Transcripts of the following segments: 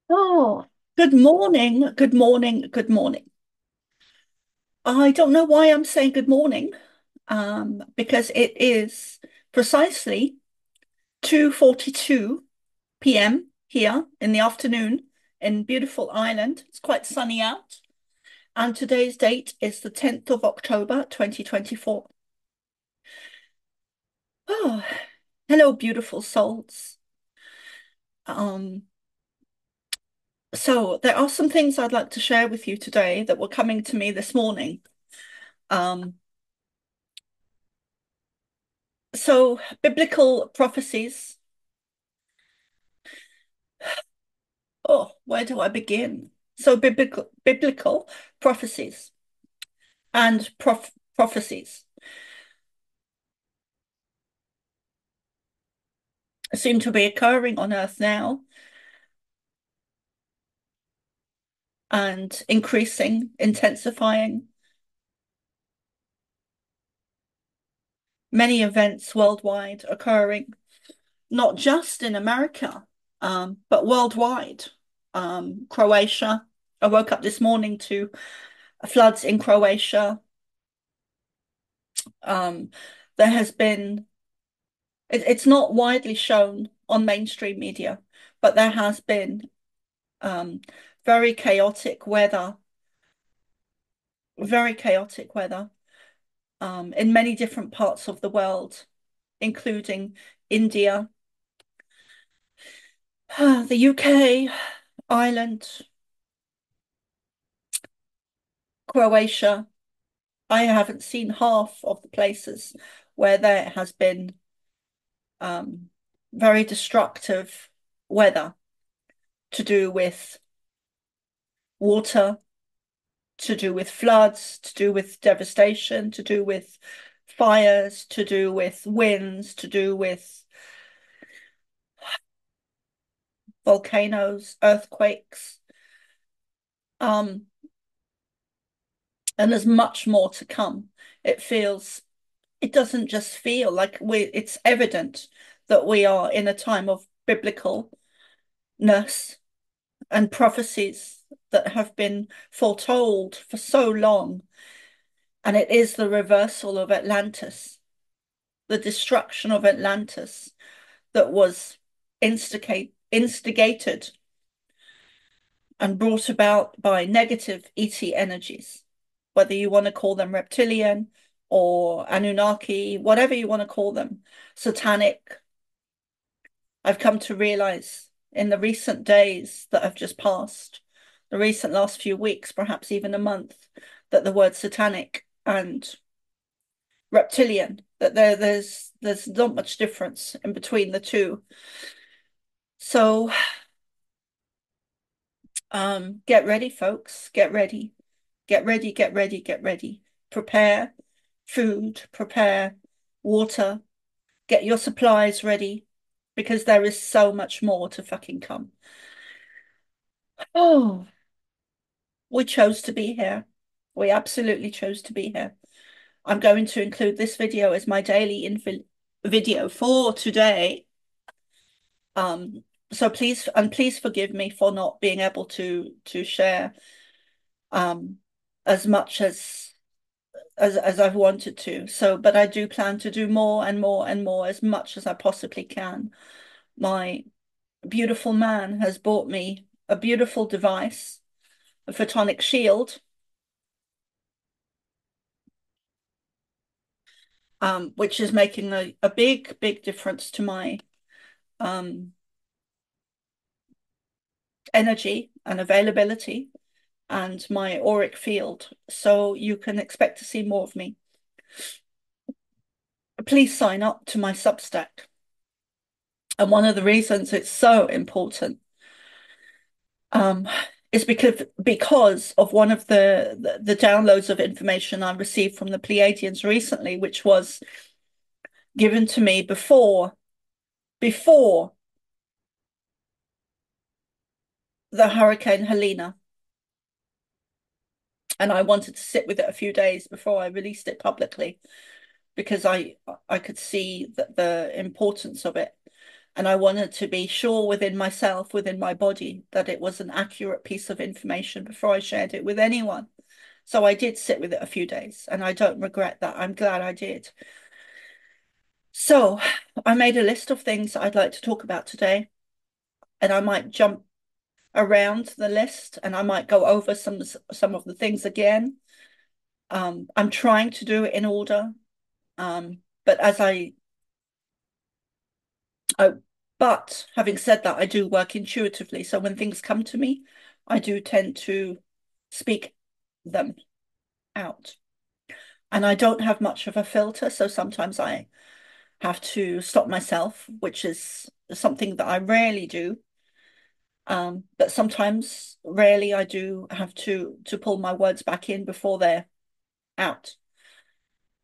Oh, good morning, good morning, good morning. I don't know why I'm saying good morning, because it is precisely 2:42 p.m. here in the afternoon in beautiful Ireland. It's quite sunny out, and today's date is the 10th of October, 2024. Oh, hello, beautiful souls. Um, so there are some things I'd like to share with you today that were coming to me this morning. Um, So, biblical prophecies. Oh, where do I begin? So, biblical prophecies and prophecies seem to be occurring on Earth now and increasing, intensifying. Many events worldwide occurring, not just in America, but worldwide. Croatia. I woke up this morning to floods in Croatia. Um, there has been it's not widely shown on mainstream media, but there has been um, very chaotic weather, very chaotic weather in many different parts of the world, including India, the UK, Ireland, Croatia. I haven't seen half of the places where there has been um, very destructive weather to do with water, to do with floods, to do with devastation, to do with fires, to do with winds, to do with volcanoes, earthquakes. Um, and there's much more to come. It feels, it doesn't just feel like it's evident that we are in a time of biblicalness and prophecies that have been foretold for so long. And it is the reversal of Atlantis, the destruction of Atlantis that was instigated and brought about by negative ET energies, whether you want to call them reptilian or Anunnaki, whatever you want to call them, satanic. I've come to realize in the recent days that have just passed, the recent last few weeks, perhaps even a month, that the word satanic and reptilian, that there's not much difference in between the two. So get ready, folks. Get ready. Get ready, get ready, get ready. Prepare food, prepare water, get your supplies ready because there is so much more to fucking come. Oh, we chose to be here. We absolutely chose to be here. I'm going to include this video as my daily info video for today. Um, so please forgive me for not being able to share um as much as I've wanted to. So, but I do plan to do more and more and more as much as I possibly can. My beautiful man has bought me a beautiful device, a photonic shield, which is making a big, big difference to my um, energy and availability and my auric field. So you can expect to see more of me. Please sign up to my Substack. And one of the reasons it's so important um, is because of one of the downloads of information I received from the Pleiadians recently, which was given to me before the Hurricane Helena, and I wanted to sit with it a few days before I released it publicly because I could see that the importance of it. And I wanted to be sure within myself, within my body, that it was an accurate piece of information before I shared it with anyone. So I did sit with it a few days, and I don't regret that. I'm glad I did. So I made a list of things I'd like to talk about today, and I might jump around the list and I might go over some of the things again. I'm trying to do it in order. But but having said that, I do work intuitively. So when things come to me, I do tend to speak them out. And I don't have much of a filter, so sometimes I have to stop myself, which is something that I rarely do. But sometimes, rarely, I do have to pull my words back in before they're out.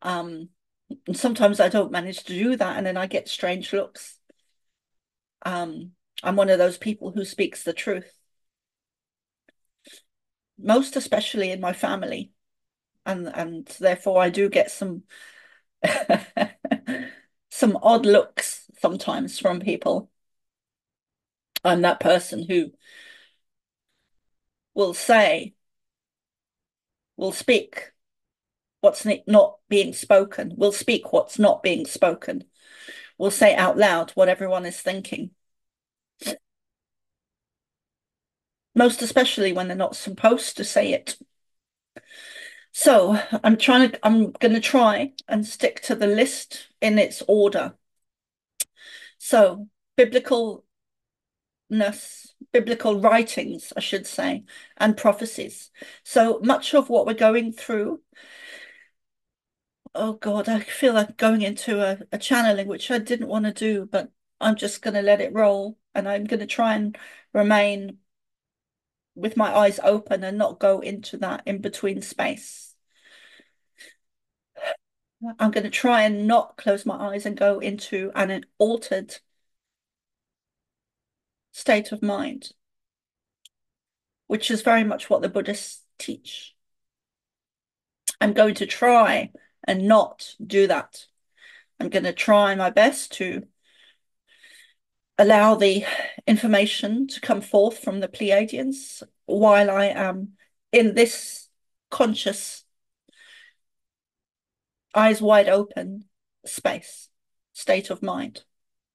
And sometimes I don't manage to do that, and then I get strange looks. I'm one of those people who speaks the truth, most especially in my family, and therefore I do get some some odd looks sometimes from people. I'm that person who will say, will speak what's not being spoken, will speak what's not being spoken, will say out loud what everyone is thinking. Most especially when they're not supposed to say it. So I'm going to try and stick to the list in its order. So biblical writings, I should say, and prophecies. So much of what we're going through, oh God, I feel like going into a channeling, which I didn't want to do, but I'm just going to let it roll, and I'm going to try and remain with my eyes open and not go into that in-between space. I'm going to try and not close my eyes and go into an altered state of mind, which is very much what the Buddhists teach. I'm going to try and not do that. I'm going to try my best to allow the information to come forth from the Pleiadians while I am in this conscious, eyes wide open state of mind,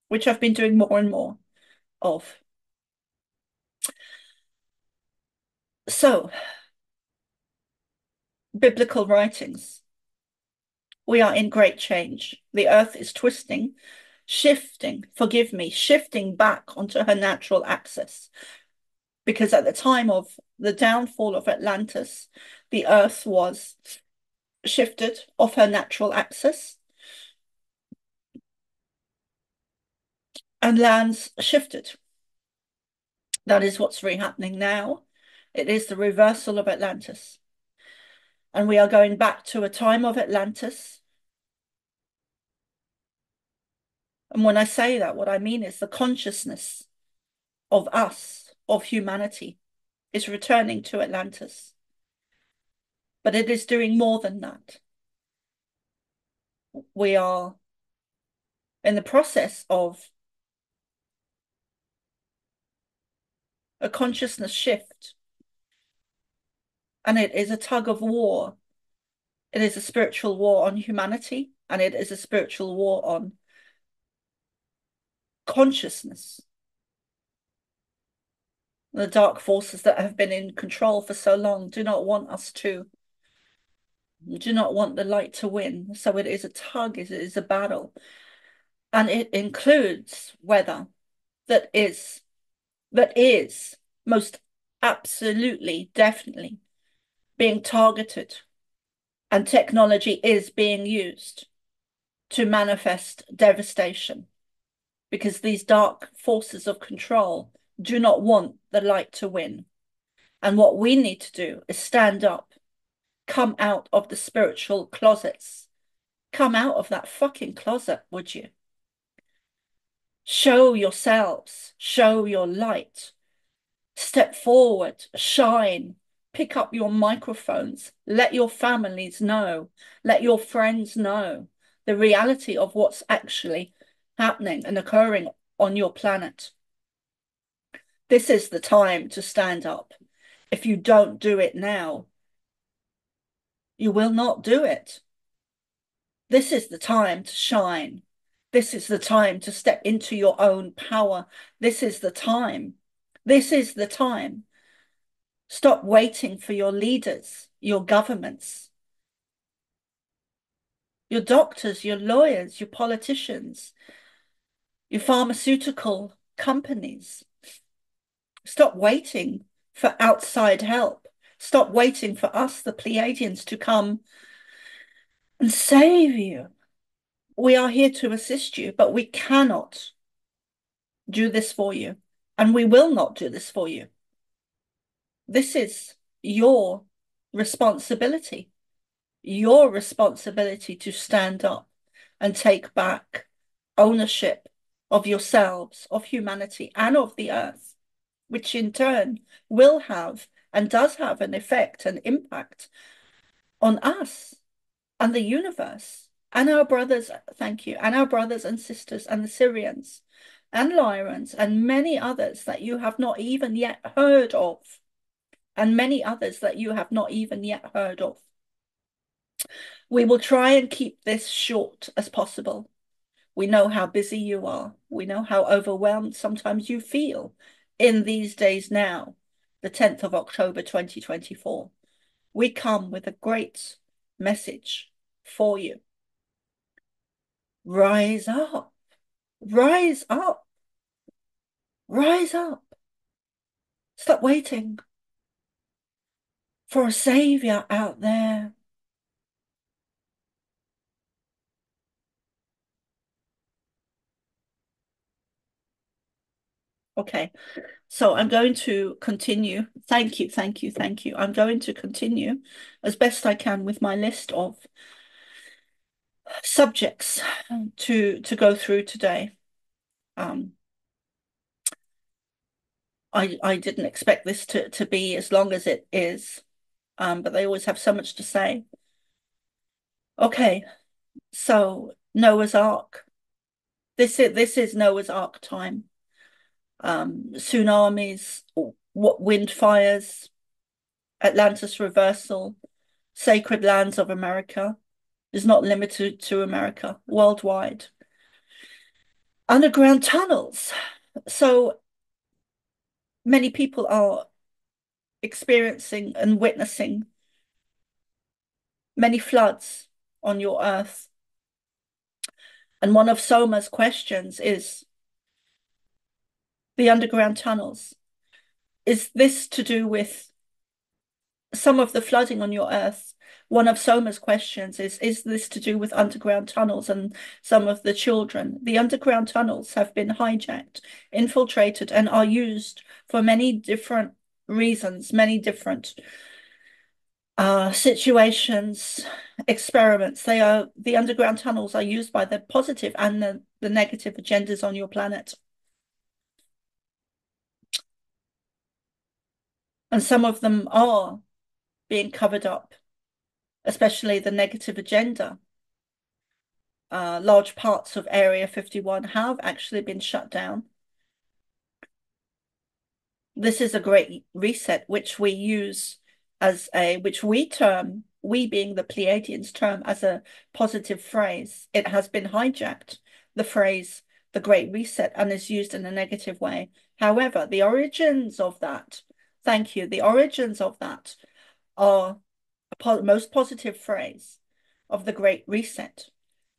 which I've been doing more and more of. So, biblical writings. We are in great change. The earth is twisting, shifting, forgive me, shifting back onto her natural axis. Because at the time of the downfall of Atlantis, the earth was shifted off her natural axis and lands shifted. That is what's really happening now. It is the reversal of Atlantis. And we are going back to a time of Atlantis. And when I say that, what I mean is the consciousness of us, of humanity, is returning to Atlantis. But it is doing more than that. We are in the process of a consciousness shift. And it is a tug of war. It is a spiritual war on humanity, and it is a spiritual war on consciousness. The dark forces that have been in control for so long do not want us to, do not want the light to win. So it is a tug, it is a battle. And it includes weather that is most absolutely, definitely being targeted, and technology is being used to manifest devastation, because these dark forces of control do not want the light to win. And what we need to do is stand up, come out of the spiritual closets, come out of that fucking closet, would you? Show yourselves, show your light, step forward, shine, pick up your microphones, let your families know, let your friends know the reality of what's actually happening and occurring on your planet. This is the time to stand up. If you don't do it now, you will not do it. This is the time to shine. This is the time to step into your own power. This is the time. This is the time. Stop waiting for your leaders, your governments, your doctors, your lawyers, your politicians, your pharmaceutical companies. Stop waiting for outside help. Stop waiting for us, the Pleiadians, to come and save you. We are here to assist you, but we cannot do this for you, and we will not do this for you. This is your responsibility to stand up and take back ownership of yourselves, of humanity, and of the earth, which in turn will have and does have an effect and impact on us and the universe and our brothers, thank you, and our brothers and sisters and the Syrians and Lyrans and many others that you have not even yet heard of, and many others that you have not even yet heard of. We will try and keep this short as possible. We know how busy you are. We know how overwhelmed sometimes you feel in these days now, the 10th of October 2024. We come with a great message for you. Rise up, rise up, rise up. Stop waiting for a savior out there. Okay, so I'm going to continue. Thank you, thank you, thank you. I'm going to continue as best I can with my list of subjects to go through today. I didn't expect this to be as long as it is, but they always have so much to say. Okay, so Noah's Ark. This is Noah's Ark time. Tsunamis, wind fires, Atlantis reversal, sacred lands of America is not limited to America, worldwide. Underground tunnels. So many people are experiencing and witnessing many floods on your earth. And one of Soma's questions is the underground tunnels. Is this to do with some of the flooding on your earth? One of Soma's questions is this to do with underground tunnels and some of the children? The underground tunnels have been hijacked, infiltrated, and are used for many different reasons, many different situations, experiments. The underground tunnels are used by the positive and the negative agendas on your planet. And some of them are being covered up, especially the negative agenda. Large parts of Area 51 have actually been shut down. This is a great reset, which we use as which we term, we being the Pleiadians, term as a positive phrase. It has been hijacked, the phrase, the Great Reset, and is used in a negative way. However, the origins of that, thank you, the origins of that are a most positive phrase of the Great Reset,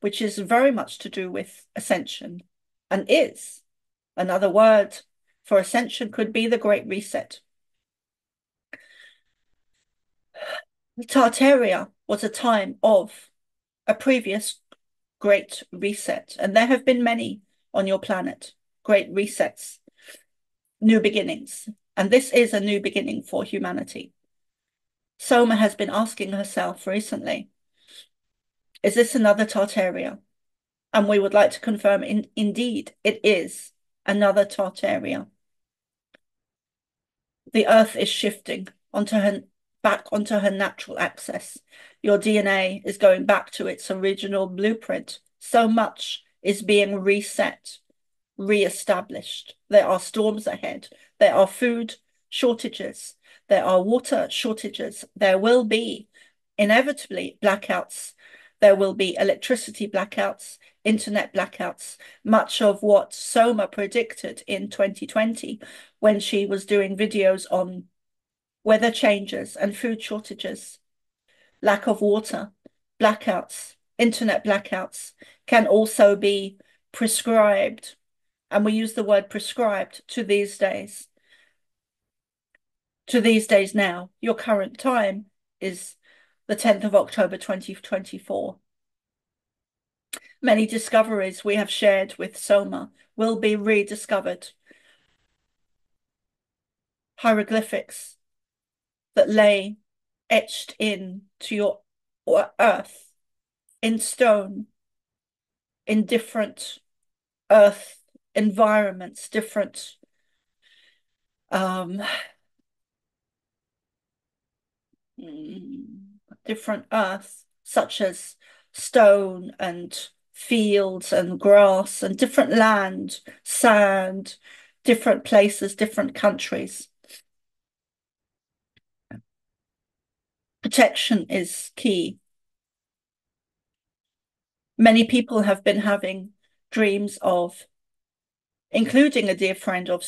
which is very much to do with ascension, and is. Another word for ascension could be the Great Reset. Tartaria was a time of a previous Great Reset, and there have been many on your planet, Great Resets, new beginnings, and this is a new beginning for humanity. Soma has been asking herself recently, is this another Tartaria? And we would like to confirm, indeed, it is another Tartaria. The earth is shifting back onto her natural axis. Your DNA is going back to its original blueprint. So much is being reset. re-established. There are storms ahead. There are food shortages. There are water shortages. There will be inevitably blackouts. There will be electricity blackouts, internet blackouts, much of what Soma predicted in 2020 when she was doing videos on weather changes and food shortages, lack of water, blackouts, internet blackouts can also be prescribed. And we use the word prescribed to these days. To these days now, your current time is the 10th of October 2024. Many discoveries we have shared with Soma will be rediscovered. Hieroglyphics that lay etched into your earth, in stone, in different earth environments, different earth, such as stone and fields and grass and different land, sand, different places, different countries. Protection is key. Many people have been having dreams of, including a dear friend of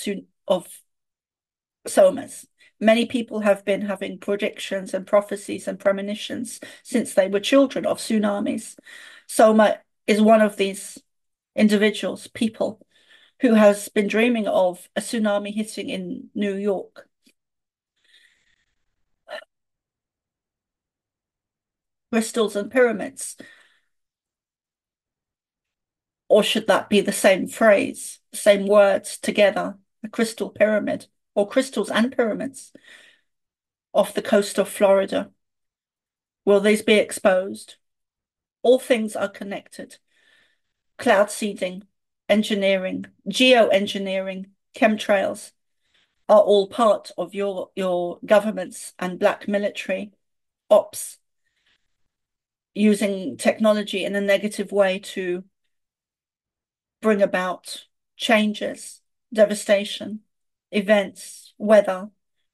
Soma's. Many people have been having predictions and prophecies and premonitions since they were children of tsunamis. Soma is one of these individuals, people, who has been dreaming of a tsunami hitting in New York. Crystals and pyramids. Or should that be the same phrase, the same words together, a crystal pyramid, or crystals and pyramids off the coast of Florida? Will these be exposed? All things are connected. Cloud seeding, engineering, geoengineering, chemtrails are all part of your governments and black military ops using technology in a negative way to bring about changes, devastation, events, weather.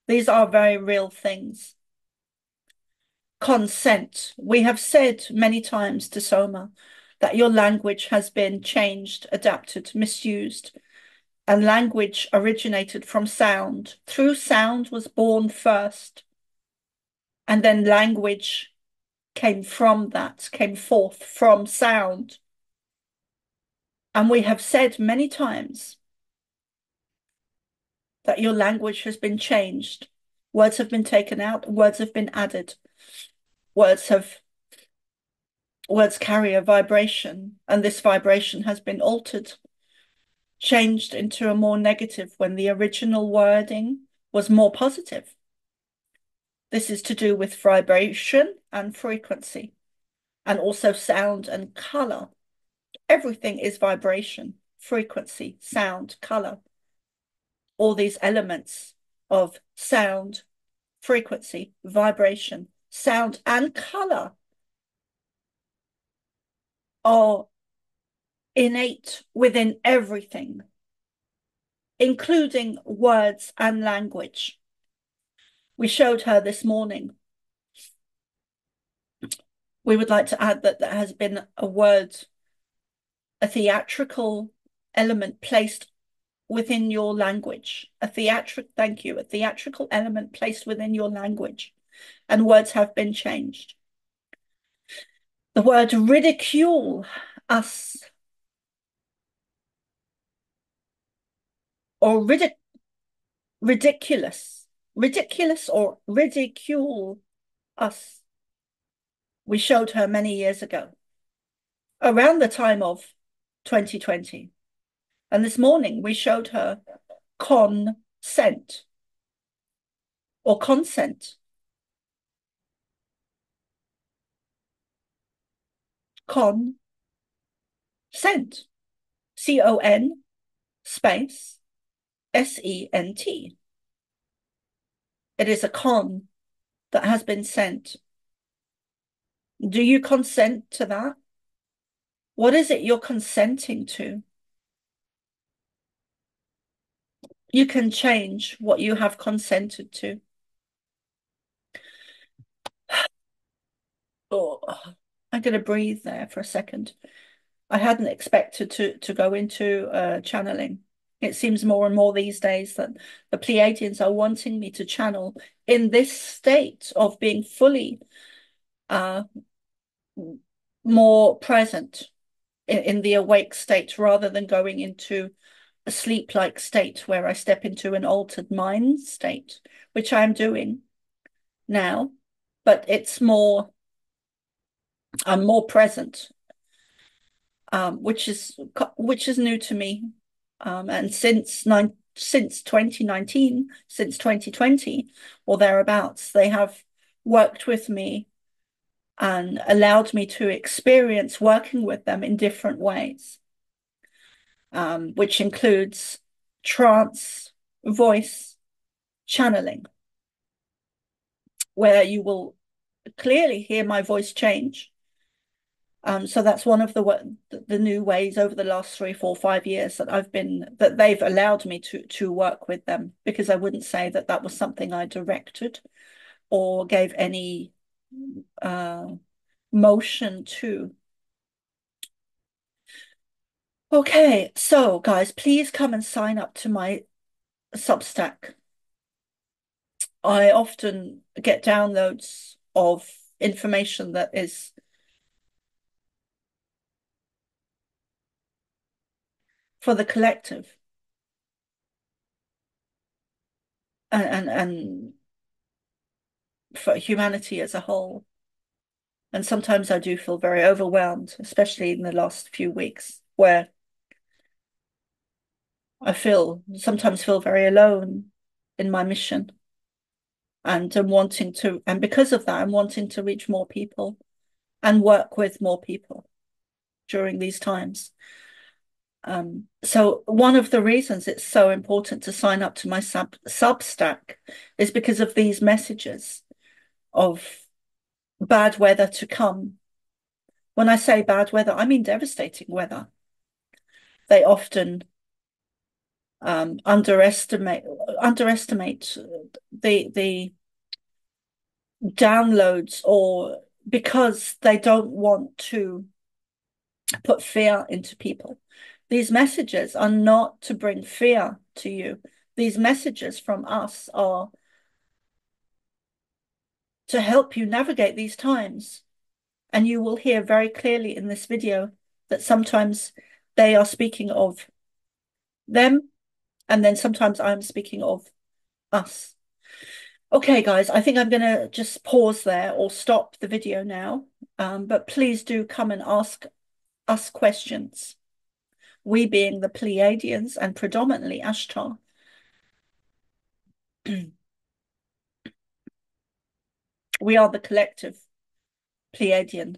These are very real things. Consent. We have said many times to Soma that your language has been changed, adapted, misused, and language originated from sound. Through sound was born first, and then language came from that, came forth from sound. And we have said many times that your language has been changed. Words have been taken out, words have been added. Words carry a vibration, and this vibration has been altered, changed into a more negative when the original wording was more positive. This is to do with vibration and frequency, and also sound and color. Everything is vibration, frequency, sound, color. All these elements of sound, frequency, vibration, sound, and color are innate within everything, including words and language. We showed her this morning. We would like to add that there has been a word, a theatrical element placed within your language. A theatrical element placed within your language, and words have been changed. The word ridicule us, or ridiculous or ridicule us. We showed her many years ago, around the time of 2020. And this morning we showed her consent or consent. Consent. C-O-N space S-E-N-T. It is a con that has been sent. Do you consent to that? What is it you're consenting to? You can change what you have consented to. Oh, I'm going to breathe there for a second. I hadn't expected to go into channeling. It seems more and more these days that the Pleiadians are wanting me to channel in this state of being fully uh, more present in the awake state rather than going into a sleep-like state where I step into an altered mind state, which I'm doing now, but I'm more present, which is new to me. And since 2019, since 2020 or thereabouts, they have worked with me and allowed me to experience working with them in different ways, which includes trance, voice, channeling, where you will clearly hear my voice change. So that's one of the new ways over the last 3, 4, 5 years that they've allowed me to work with them, because I wouldn't say that that was something I directed or gave any motion to. Okay, so guys, please come and sign up to my Substack. I often get downloads of information that is for the collective and for humanity as a whole. And sometimes I do feel very overwhelmed, especially in the last few weeks, where I sometimes feel very alone in my mission. And and because of that, I'm wanting to reach more people and work with more people during these times. So one of the reasons it's so important to sign up to my Substack is because of these messages of bad weather to come. When I say bad weather, I mean devastating weather. They often underestimate the downloads, or because they don't want to put fear into people. These messages are not to bring fear to you. These messages from us are to help you navigate these times. And you will hear very clearly in this video that sometimes they are speaking of them, and then sometimes I'm speaking of us. Okay, guys, I think I'm going to just pause there or stop the video now. But please do come and ask us questions. We being the Pleiadians and predominantly Ashtar. We are the collective Pleiadian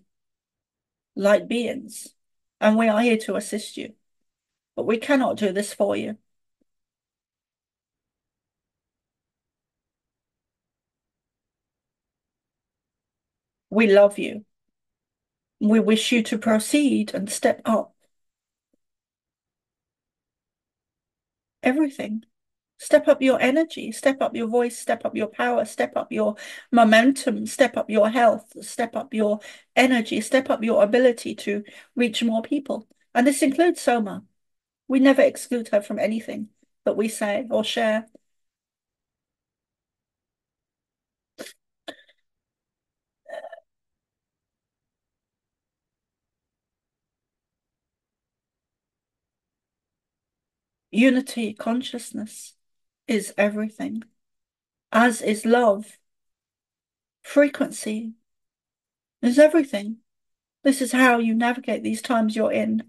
light beings, and we are here to assist you. But we cannot do this for you. We love you. We wish you to proceed and step up everything. Step up your energy, step up your voice, step up your power, step up your momentum, step up your health, step up your energy, step up your ability to reach more people. And this includes Soma. We never exclude her from anything that we say or share. Unity consciousness is everything, as is love. Frequency is everything. This is how you navigate these times you're in.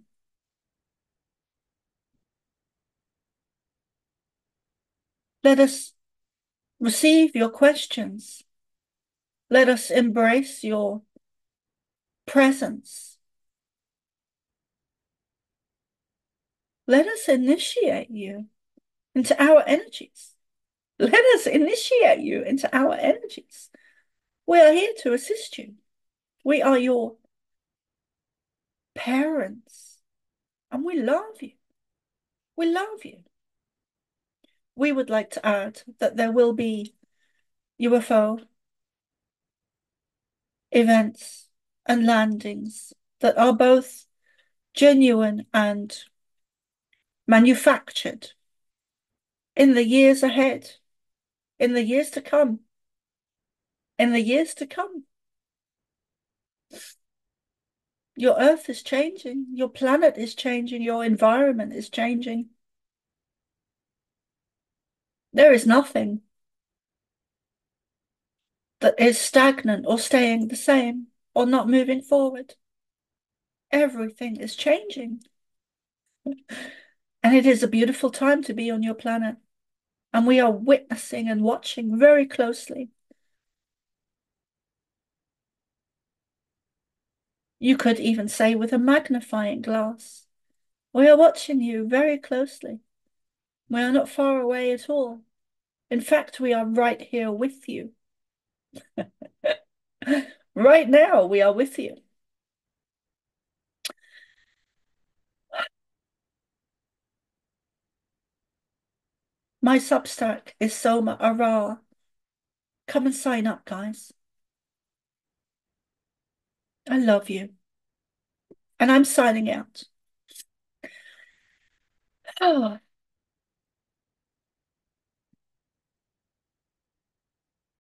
Let us receive your questions. Let us embrace your presence. Let us initiate you into our energies. Let us initiate you into our energies. We are here to assist you. We are your parents, and we love you. We love you. we would like to add that there will be UFO events and landings that are both genuine and manufactured in the years ahead, in the years to come, in the years to come. Your Earth is changing, your planet is changing, your environment is changing. There is nothing that is stagnant or staying the same or not moving forward. Everything is changing. And it is a beautiful time to be on your planet. And we are witnessing and watching very closely. You could even say with a magnifying glass. We are watching you very closely. We are not far away at all. In fact, we are right here with you. Right now, we are with you. My Substack is Soma ARah. Come and sign up, guys. I love you. And I'm signing out. Oh.